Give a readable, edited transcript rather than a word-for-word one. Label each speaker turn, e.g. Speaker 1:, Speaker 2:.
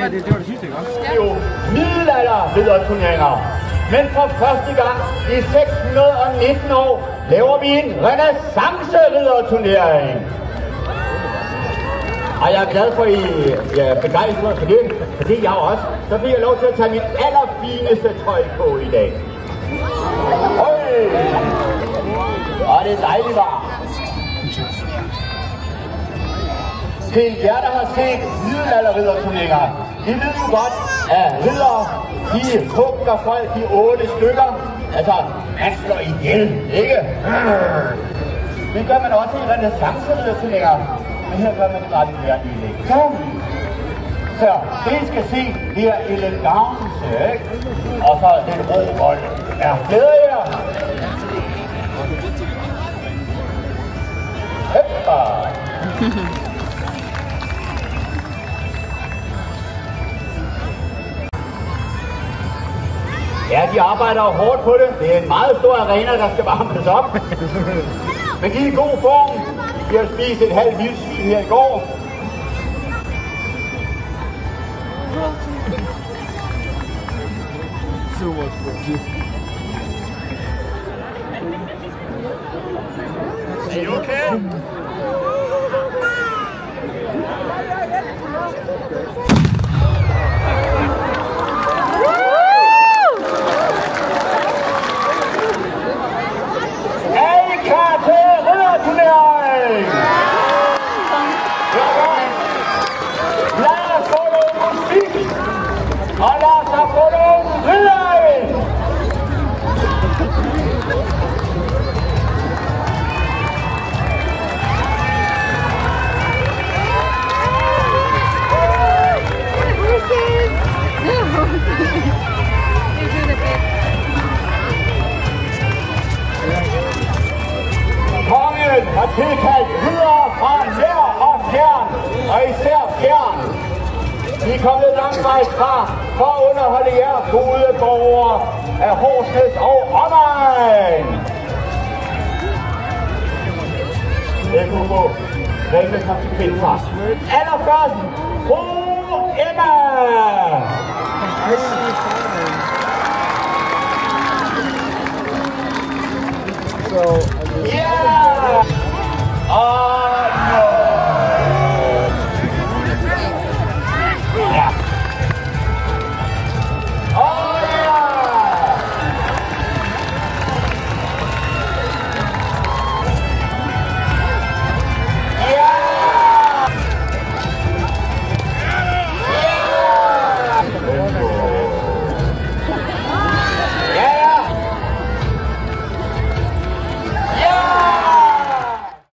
Speaker 1: Det var det sidste, ikke? Det er jo middelalder-ridderturneringer. Men for første gang i 619 år laver vi en renaissance-ridderturnering. Og jeg er glad for, at I er begejstret for det, for det er jeg også. Så fik jeg lov til at tage mit allerfineste tøj på i dag. Og det er dejligt varmt. Til jer, der har set middelalder-ridderturneringer, I ved jo godt, at riddere, de hugger folk i 8 stykker. Altså, man slår ihjel, ikke? Det gør man også i renaissance-ridderturneringer. Men her gør man det ret mere elegant. Så det I skal se, det er elegance, ikke? Og så den ro vold. Ja, glæder jer! Hoppa! Ja, de arbejder jo hårdt på det. Det er en meget stor arena, der skal varmes op. Men de er i god form. De har spist et halvt vildsvin her i går. Er I okay? Kongen har tilkaldt riddere fra nær og fjern, og især fjern. De er kommet langvejs fra for at underholde jer gode borgere af Horsens og omegn. Det kunne få grimme konsekvenser. Allerførst, fru Emma! So,
Speaker 2: Yeah!